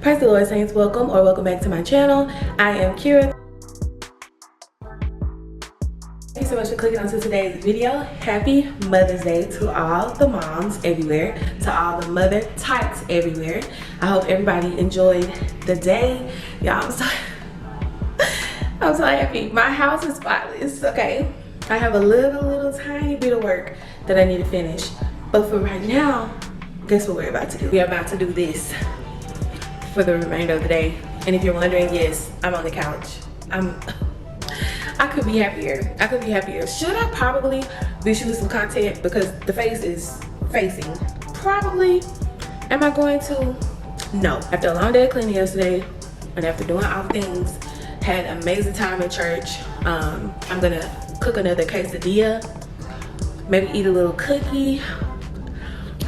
Praise the Lord, saints. Welcome or welcome back to my channel. I am Kira. Thank you so much for clicking onto today's video. Happy Mother's Day to all the moms everywhere, to all the mother types everywhere. I hope everybody enjoyed the day. Y'all, I'm so happy. My house is spotless, okay? I have a little tiny bit of work that I need to finish. But for right now, guess what we're about to do? We're about to do this for the remainder of the day. And if you're wondering, yes, I'm on the couch. I could be happier. I could be happier. Should I probably be shooting some content because the face is facing? Probably. Am I going to? No. After a long day of cleaning yesterday and after doing all the things, had an amazing time at church. I'm gonna cook another quesadilla, maybe eat a little cookie.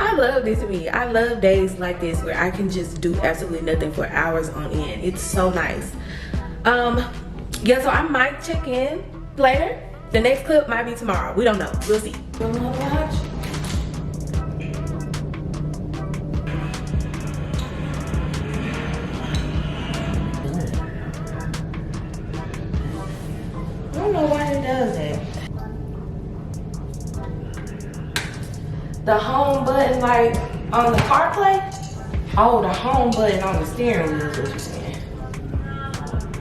I love this to me. I love days like this where I can just do absolutely nothing for hours on end. It's so nice. Yeah, so I might check in later. The next clip might be tomorrow. We don't know. We'll see. You don't know how to watch? I don't know why it does that. The home button, like on the CarPlay? Oh, the home button on the steering wheel is what you're saying.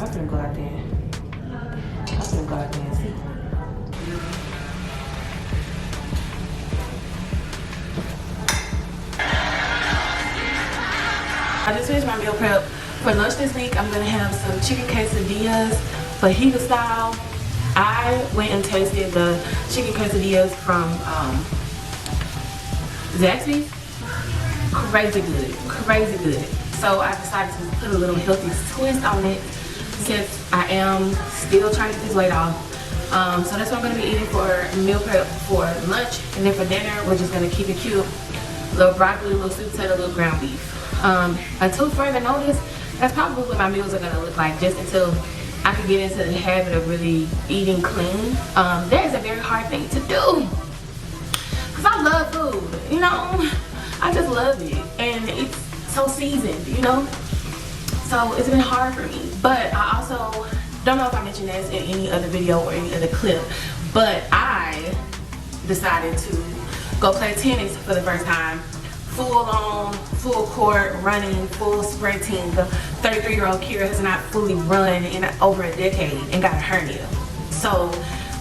I'm finna go out there. I'm finna go out there and see. I just finished my meal prep. For lunch this week, I'm gonna have some chicken quesadillas fajita style. I went and tasted the chicken quesadillas from Zaxby's. Crazy good, crazy good. So I decided to put a little healthy twist on it since I am still trying to get this weight off. So that's what I'm gonna be eating for meal prep for lunch, and then for dinner we're just gonna keep it cute. A little broccoli, a little sweet potato, a little ground beef. Until further notice, that's probably what my meals are gonna look like, just until I can get into the habit of really eating clean. That is a very hard thing to do. Cause I love food, you know? I just love it, and it's so seasoned, you know? So it's been hard for me. But I also, don't know if I mentioned this in any other video or any other clip, but I decided to go play tennis for the first time. Full on, full court, running, full sprinting. The 33-year-old Kira has not fully run in over a decade and got a hernia. So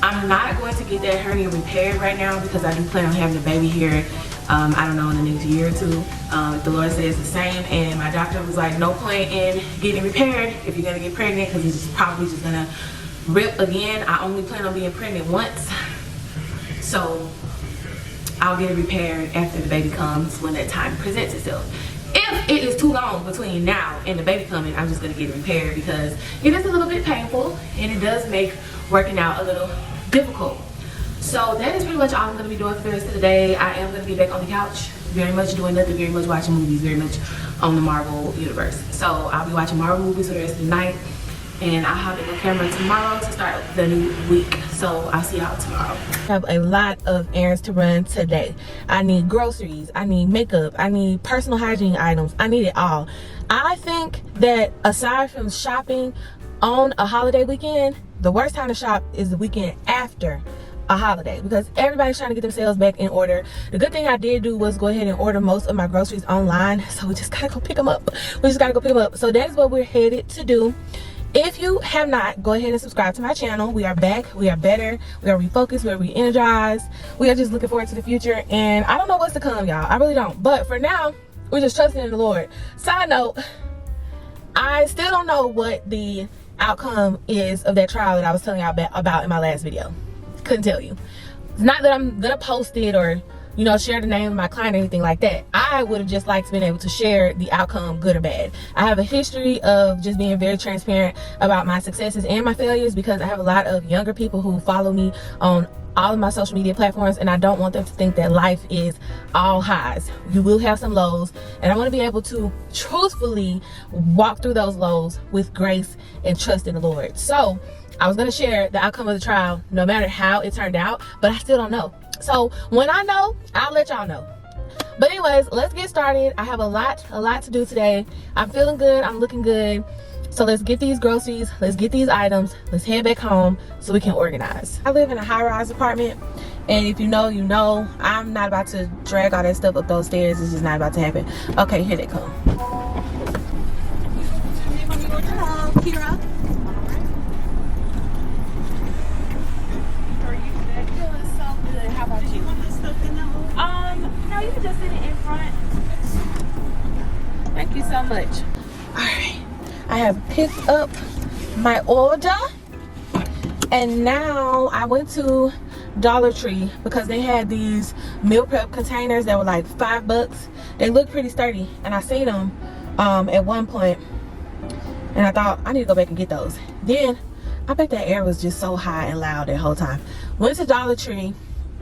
I'm not going to get that hernia repaired right now because I do plan on having a baby here, I don't know, in the next year or two. If the Lord says the same. And my doctor was like, no point in getting repaired if you're gonna get pregnant because it's probably just gonna rip again. I only plan on being pregnant once. So I'll get it repaired after the baby comes when that time presents itself. If it is too long between now and the baby coming, I'm just gonna get it repaired because it is a little bit painful and it does make working out a little difficult. So that is pretty much all I'm gonna be doing for the rest of the day. I am gonna be back on the couch, very much doing nothing, very much watching movies, very much on the Marvel universe. So I'll be watching Marvel movies for the rest of the night, and I'll have it on camera tomorrow to start the new week. So I'll see y'all tomorrow. I have a lot of errands to run today. I need groceries, I need makeup, I need personal hygiene items, I need it all. I think that aside from shopping on a holiday weekend, the worst time to shop is the weekend after a holiday because everybody's trying to get themselves back in order. The good thing I did do was go ahead and order most of my groceries online, so we just gotta go pick them up. So that is what we're headed to do. If you have not, go ahead and subscribe to my channel. We are back, we are better, we are refocused, we are re-energized. We are just looking forward to the future, and I don't know what's to come, y'all. I really don't. But for now, we're just trusting in the Lord. Side note, I still don't know what the outcome is of that trial that I was telling y'all about in my last video. Couldn't tell you. It's not that I'm gonna post it or, you know, share the name of my client or anything like that. I would have just liked to be able to share the outcome, good or bad. I have a history of just being very transparent about my successes and my failures because I have a lot of younger people who follow me on all of my social media platforms, and I don't want them to think that life is all highs. You will have some lows, and I want to be able to truthfully walk through those lows with grace and trust in the Lord. So I was going to share the outcome of the trial no matter how it turned out, but I still don't know. So when I know, I'll let y'all know. But anyways, let's get started. I have a lot to do today. I'm feeling good, I'm looking good. So let's get these groceries, let's get these items, let's head back home so we can organize. I live in a high-rise apartment, and if you know, you know. I'm not about to drag all that stuff up those stairs. It's just not about to happen. Okay, here they come. Hello, Kira. How about you? No, you can just sit it in front. Thank you so much. Alright, I have picked up my order, and now I went to Dollar Tree because they had these meal prep containers that were like $5. They look pretty sturdy, and I seen them at one point, and I thought I need to go back and get those. Then I bet that air was just so high and loud that whole time. Went to Dollar Tree,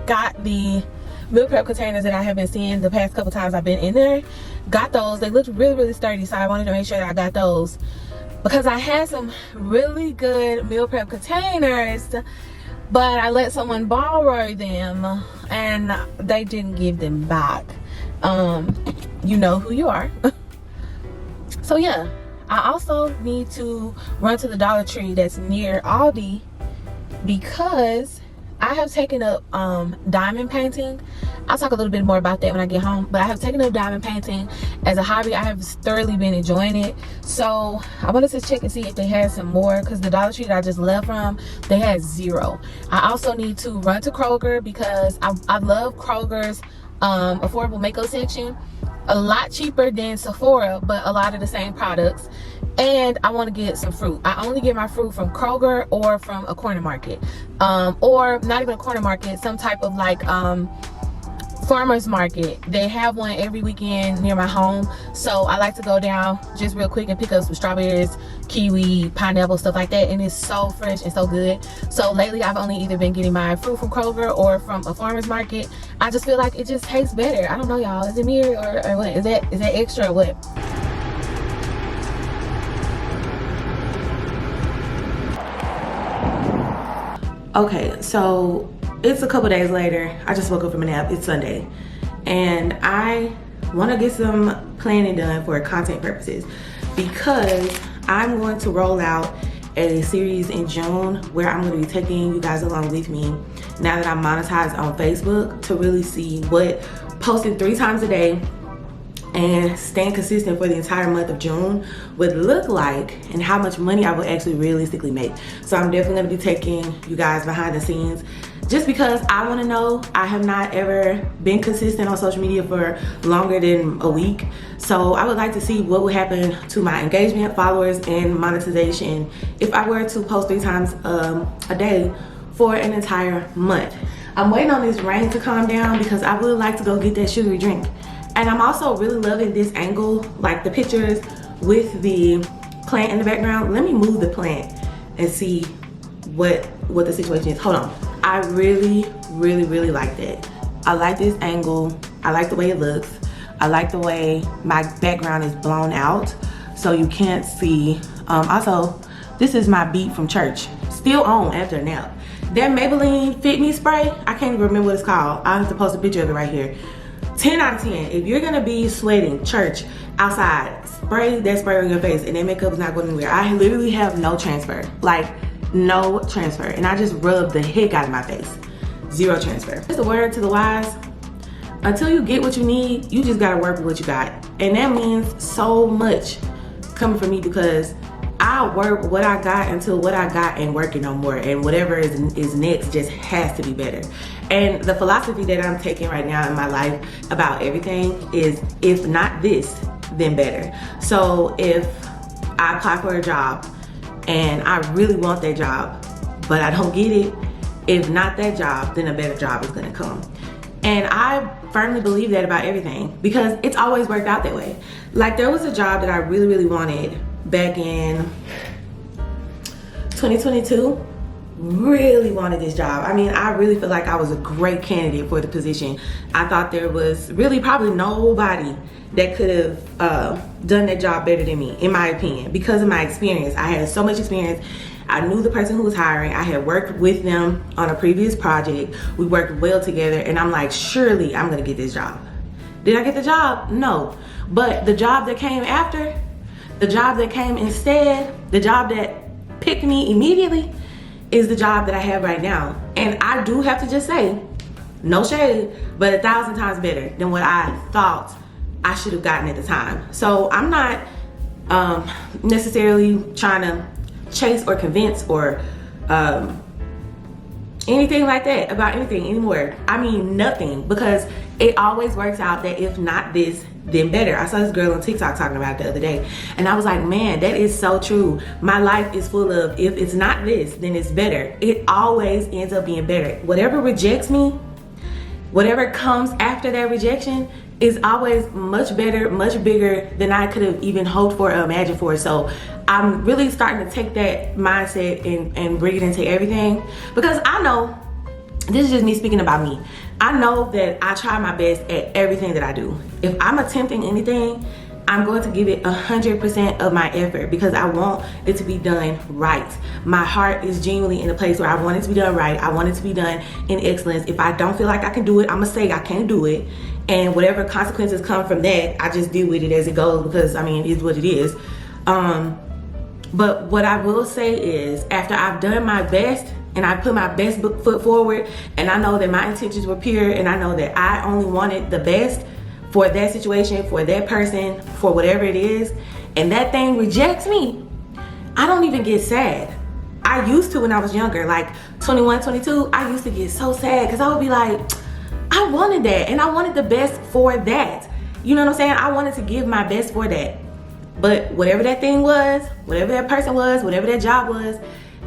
got the meal prep containers that I have been seeing the past couple times I've been in there. Got those. They looked really sturdy, so I wanted to make sure that I got those because I had some really good meal prep containers, but I let someone borrow them and they didn't give them back. You know who you are. So yeah, I also need to run to the Dollar Tree that's near Aldi because I have taken up diamond painting. I'll talk a little bit more about that when I get home, but I have taken up diamond painting as a hobby. I have thoroughly been enjoying it, so I wanted to check and see if they had some more, because the Dollar Tree that I just left from, they had zero. I also need to run to Kroger because I love Kroger's affordable makeup section. A lot cheaper than Sephora, but a lot of the same products. And I want to get some fruit. I only get my fruit from Kroger or from a corner market, or not even a corner market, some type of like farmers market. They have one every weekend near my home, so I like to go down just real quick and pick up some strawberries, kiwi, pineapple, stuff like that, and it's so fresh and so good. So lately I've only either been getting my fruit from Kroger or from a farmers market. I just feel like it just tastes better. I don't know, y'all, is it me or what? Is that extra or what? Okay, so it's a couple days later. I just woke up from a nap. It's Sunday, and I want to get some planning done for content purposes because I'm going to roll out a series in June where I'm going to be taking you guys along with me now that I'm monetized on Facebook, to really see what posting 3 times a day and staying consistent for the entire month of June would look like, and how much money I would actually realistically make. So I'm definitely gonna be taking you guys behind the scenes just because I wanna know. I have not ever been consistent on social media for longer than a week. So I would like to see what would happen to my engagement, followers, and monetization if I were to post 3 times a day for an entire month. I'm waiting on this rain to calm down because I would like to go get that sugary drink. And I'm also really loving this angle, like the pictures with the plant in the background. Let me move the plant and see what the situation is. Hold on. I really like that. I like this angle. I like the way it looks. I like the way my background is blown out so you can't see. Also, this is my beat from church. Still on after a nap. That Maybelline Fit Me spray, I can't even remember what it's called. I'll have to post a picture of it right here. 10 out of 10. If you're gonna be sweating church outside, spray that spray on your face and that makeup is not going anywhere. I literally have no transfer, like no transfer, and I just rub the heck out of my face. Zero transfer. Just a word to the wise: until you get what you need, you just gotta work with what you got, and that means so much coming from me because I work what I got until what I got ain't working no more, and whatever is next just has to be better. And the philosophy that I'm taking right now in my life about everything is, if not this, then better. So if I apply for a job and I really want that job, but I don't get it, if not that job, then a better job is gonna come. And I firmly believe that about everything because it's always worked out that way. Like, there was a job that I really wanted back in 2022. Really wanted this job. I mean, I really feel like I was a great candidate for the position. I thought there was really probably nobody that could have done that job better than me, in my opinion, because of my experience. I had so much experience. I knew the person who was hiring. I had worked with them on a previous project. We worked well together, and I'm like, surely I'm gonna get this job. Did I get the job? No. But the job that came after, the job that came instead, the job that picked me immediately is the job that I have right now. And I do have to just say, no shade, but 1,000 times better than what I thought I should have gotten at the time. So I'm not necessarily trying to chase or convince or anything like that about anything anymore. I mean nothing, because it always works out that if not this, then better. I saw this girl on TikTok talking about it the other day, and I was like, man, that is so true. My life is full of, if it's not this, then it's better. It always ends up being better. Whatever rejects me, whatever comes after that rejection is always much better, much bigger than I could have even hoped for or imagined for. So I'm really starting to take that mindset and bring it into everything, because I know, this is just me speaking about me, I know that I try my best at everything that I do. If I'm attempting anything, I'm going to give it 100% of my effort, because I want it to be done right. My heart is genuinely in a place where I want it to be done right. I want it to be done in excellence. If I don't feel like I can do it, I'm gonna say I can't do it. And whatever consequences come from that, I just deal with it as it goes, because I mean, it is what it is. But what I will say is, after I've done my best and I put my best foot forward, and I know that my intentions were pure, and I know that I only wanted the best for that situation, for that person, for whatever it is, and that thing rejects me, I don't even get sad. I used to when I was younger, like 21, 22, I used to get so sad, because I would be like, I wanted that, and I wanted the best for that. You know what I'm saying? I wanted to give my best for that. But whatever that thing was, whatever that person was, whatever that job was,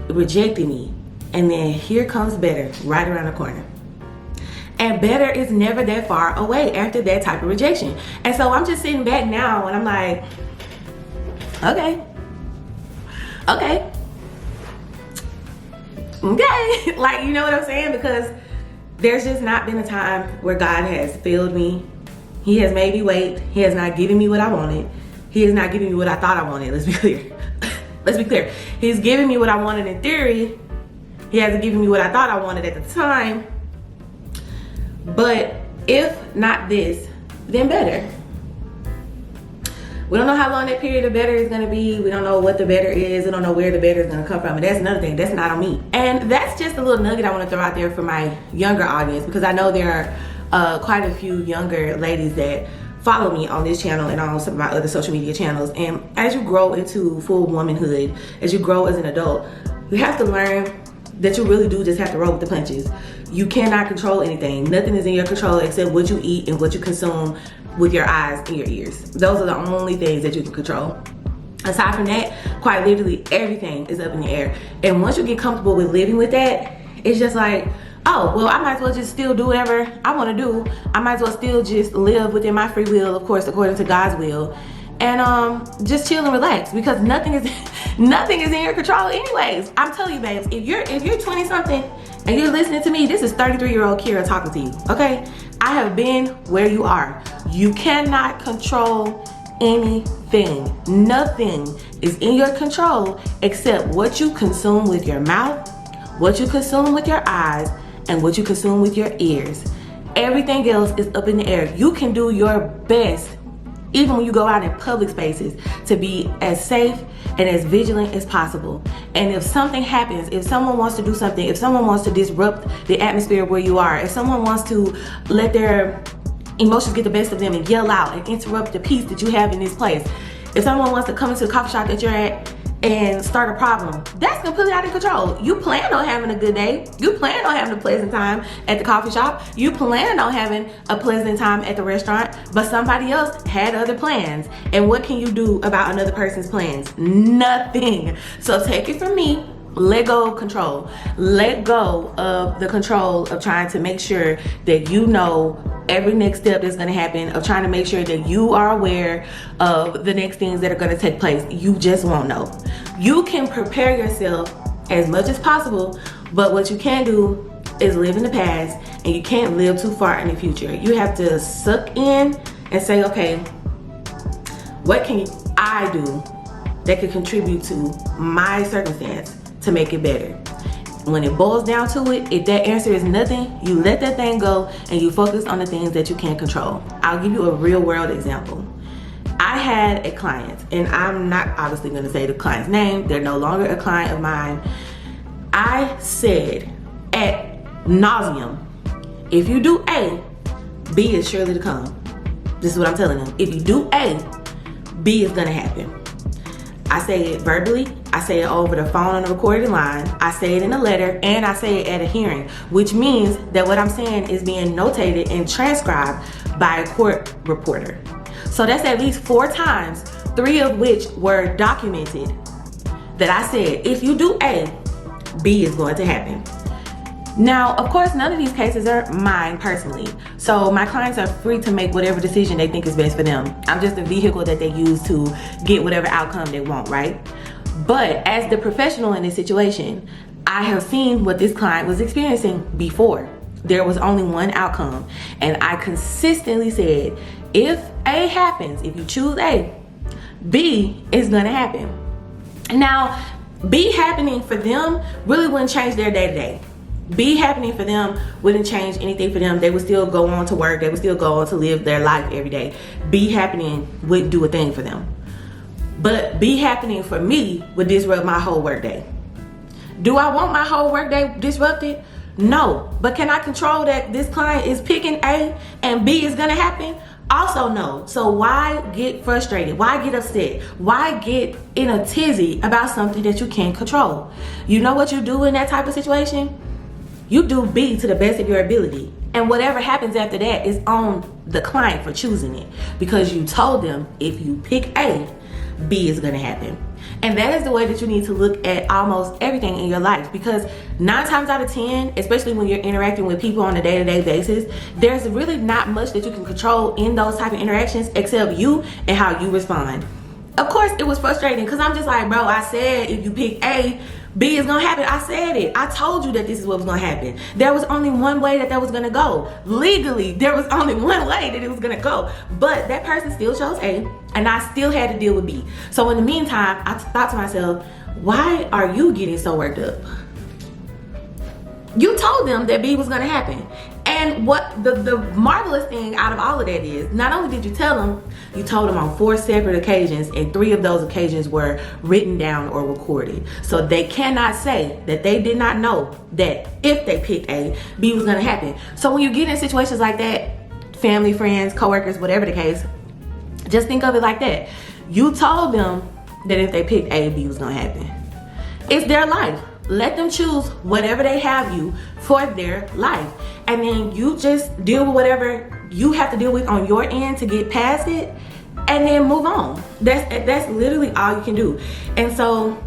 it rejected me. And then here comes better right around the corner. And better is never that far away after that type of rejection. And so I'm just sitting back now and I'm like, okay. Like, you know what I'm saying? Because there's just not been a time where God has failed me. He has made me wait. He has not given me what I wanted. He is not giving me what I thought I wanted. Let's be clear. Let's be clear. He's giving me what I wanted in theory. He hasn't given me what I thought I wanted at the time. But if not this, then better. We don't know how long that period of better is going to be. We don't know what the better is. We don't know where the better is going to come from. And that's another thing. That's not on me. And that's just a little nugget I want to throw out there for my younger audience, because I know there are quite a few younger ladies that follow me on this channel and on some of my other social media channels. And as you grow into full womanhood, as you grow as an adult, you have to learn that you really do just have to roll with the punches. You cannot control anything. Nothing is in your control except what you eat and what you consume with your eyes and your ears. Those are the only things that you can control. Aside from that, quite literally everything is up in the air. And once you get comfortable with living with that, it's just like, oh, well, I might as well just still do whatever I want to do. I might as well still just live within my free will, of course, according to God's will. And just chill and relax, because nothing is in your control anyways. I'm telling you, babes, if you're 20 something and you're listening to me, this is 33-year-old Kira talking to you, okay? I have been where you are. You cannot control anything. Nothing is in your control except what you consume with your mouth, what you consume with your eyes, and what you consume with your ears. Everything else is up in the air. You can do your best, even when you go out in public spaces, to be as safe and as vigilant as possible. And if something happens, if someone wants to do something, if someone wants to disrupt the atmosphere where you are, if someone wants to let their emotions get the best of them and yell out and interrupt the peace that you have in this place, if someone wants to come into the coffee shop that you're at and start a problem, that's completely out of control. You plan on having a good day. You plan on having a pleasant time at the coffee shop. You plan on having a pleasant time at the restaurant, but somebody else had other plans. And what can you do about another person's plans? Nothing. So take it from me, let go of control. Let go of the control of trying to make sure that you know every next step that's going to happen, of trying to make sure that you are aware of the next things that are going to take place. You just won't know. You can prepare yourself as much as possible, but what you can do is live in the past, and you can't live too far in the future. You have to suck in and say, okay, what can I do that could contribute to my circumstance to make it better? when it boils down to it, if that answer is nothing, you let that thing go and you focus on the things that you can't control. I'll give you a real world example. I had a client, and I'm not obviously going to say the client's name. They're no longer a client of mine. I said ad nauseum, if you do A, B is surely to come. This is what I'm telling them. If you do A, B is gonna happen. I say it verbally, I say it over the phone on the recorded line, I say it in a letter, and I say it at a hearing, which means that what I'm saying is being notated and transcribed by a court reporter. So that's at least 4 times, 3 of which were documented, that I said, if you do A, B is going to happen. Now, of course, none of these cases are mine personally. So my clients are free to make whatever decision they think is best for them. I'm just a vehicle that they use to get whatever outcome they want, right? But as the professional in this situation, I have seen what this client was experiencing before. There was only one outcome. And I consistently said, if A happens, if you choose A, B is gonna happen. Now, B happening for them really wouldn't change their day-to-day. B happening for them wouldn't change anything for them. They would still go on to work. They would still go on to live their life every day. B happening wouldn't do a thing for them. But B happening for me would disrupt my whole work day. Do I want my whole work day disrupted? No. But can I control that this client is picking A and B is gonna happen? Also no. So why get frustrated? Why get upset? Why get in a tizzy about something that you can't control? You know what you do in that type of situation? You do B to the best of your ability. And whatever happens after that is on the client for choosing it. Because you told them if you pick A, B is gonna happen. And that is the way that you need to look at almost everything in your life. Because 9 times out of 10, especially when you're interacting with people on a day-to-day basis, there's really not much that you can control in those type of interactions except you and how you respond. Of course, it was frustrating because I'm just like, bro, I said if you pick A, B is gonna happen. I said it. I told you that this is what was gonna happen. There was only one way that was gonna go. Legally, there was only one way that it was gonna go. But that person still chose A, and I still had to deal with B. So in the meantime, I thought to myself, why are you getting so worked up? You told them that B was gonna happen. And what the marvelous thing out of all of that is, not only did you tell them, you told them on 4 separate occasions, and 3 of those occasions were written down or recorded. So they cannot say that they did not know that if they picked A, B was gonna happen. So when you get in situations like that, family, friends, coworkers, whatever the case, just think of it like that. You told them that if they picked A, B was gonna happen. It's their life. Let them choose whatever they have you for their life. And then you just deal with whatever you have to deal with on your end to get past it, and then move on. That's literally all you can do. And so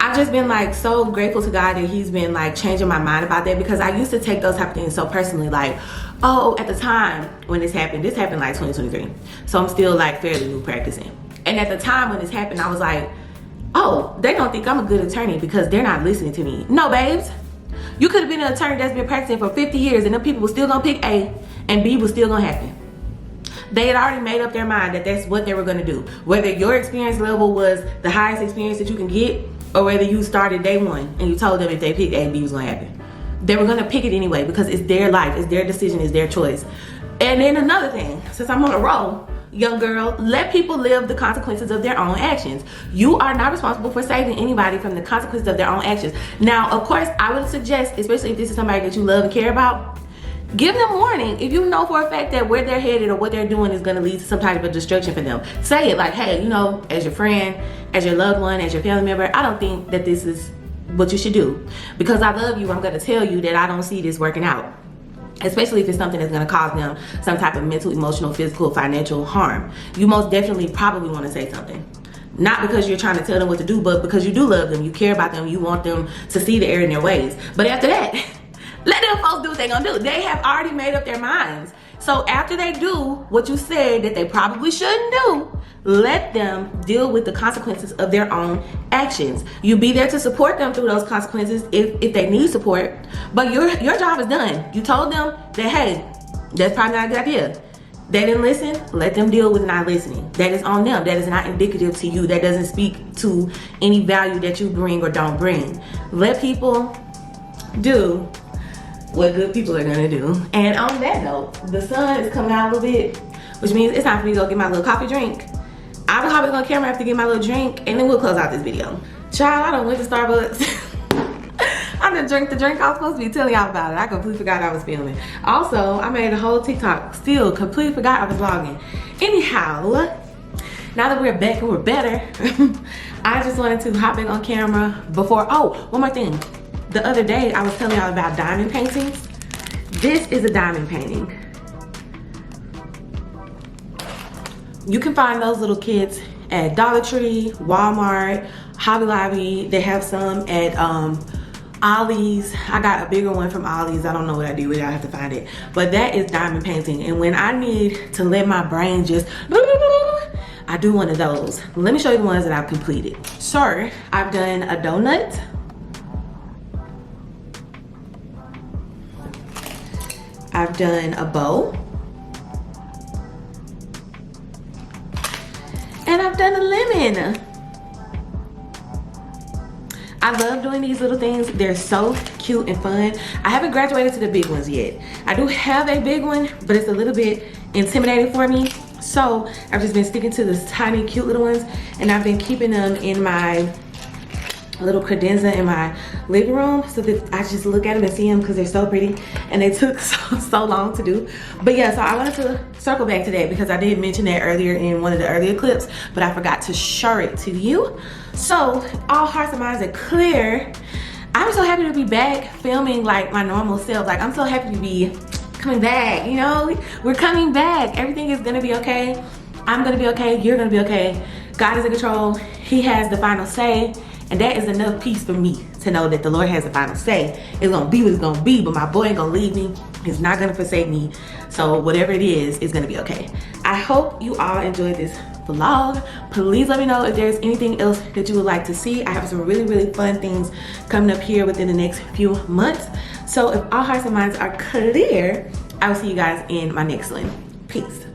I've just been like so grateful to God that he's been like changing my mind about that, because I used to take those type of things so personally, like, oh, at the time when this happened like 2023. So I'm still like fairly new practicing. And at the time when this happened, I was like, oh, they don't think I'm a good attorney because they're not listening to me. No, babes. You could have been an attorney that's been practicing for 50 years and them people were still gonna pick A and B was still gonna happen. They had already made up their mind that that's what they were gonna do. Whether your experience level was the highest experience that you can get, or whether you started day one and you told them if they picked A, B was gonna happen. They were gonna pick it anyway because it's their life, it's their decision, it's their choice. And then another thing, since I'm on a roll, young girl, let people live the consequences of their own actions. You are not responsible for saving anybody from the consequences of their own actions. Now, of course, I would suggest, especially if this is somebody that you love and care about, give them warning. If you know for a fact that where they're headed or what they're doing is going to lead to some type of destruction for them, say it like, hey, you know, as your friend, as your loved one, as your family member, I don't think that this is what you should do. Because I love you, I'm going to tell you that I don't see this working out. Especially if it's something that's going to cause them some type of mental, emotional, physical, financial harm. You most definitely probably want to say something. Not because you're trying to tell them what to do, but because you do love them, you care about them, you want them to see the error in their ways. But after that, let them folks do what they're going to do. They have already made up their minds. So after they do what you said that they probably shouldn't do, let them deal with the consequences of their own actions. You be there to support them through those consequences if they need support, but your job is done. You told them that, hey, that's probably not a good idea. They didn't listen, let them deal with not listening. That is on them. That is not indicative to you. That doesn't speak to any value that you bring or don't bring. Let people do what good people are gonna do. And on that note, the sun is coming out a little bit, which means it's time for me to go get my little coffee drink. I'll be hopping on camera after get my little drink, and then we'll close out this video. Child, I done went to Starbucks. I done drank the drink I was supposed to be telling y'all about it. I completely forgot I was filming. Also, I made a whole TikTok. Still completely forgot I was vlogging. Anyhow, now that we're back and we're better, I just wanted to hop in on camera before, oh, one more thing. The other day, I was telling y'all about diamond paintings. This is a diamond painting. You can find those little kits at Dollar Tree, Walmart, Hobby Lobby. They have some at Ollie's. I got a bigger one from Ollie's. I don't know what I do with it. I have to find it. But that is diamond painting. And when I need to let my brain just, I do one of those. Let me show you the ones that I've completed. So I've done a donut. I've done a bow. And I've done a lemon. I love doing these little things. They're so cute and fun. I haven't graduated to the big ones yet. I do have a big one, but it's a little bit intimidating for me. So I've just been sticking to this tiny, cute little ones, and I've been keeping them in my little credenza in my living room so that I just look at them and see them because they're so pretty, and they took so long to do. But yeah, so I wanted to circle back to that because I did mention that earlier in one of the earlier clips, but I forgot to show it to you. So all hearts and minds are clear. I'm so happy to be back filming like my normal self. Like, I'm so happy to be coming back, you know? We're coming back. Everything is gonna be okay. I'm gonna be okay. You're gonna be okay. God is in control. He has the final say. And that is enough peace for me to know that the Lord has the final say. It's gonna be what it's gonna be, but my boy ain't gonna leave me. He's not gonna forsake me. So whatever it is, it's gonna be okay. I hope you all enjoyed this vlog. Please let me know if there's anything else that you would like to see. I have some really, really fun things coming up here within the next few months. So if all hearts and minds are clear, I will see you guys in my next one. Peace.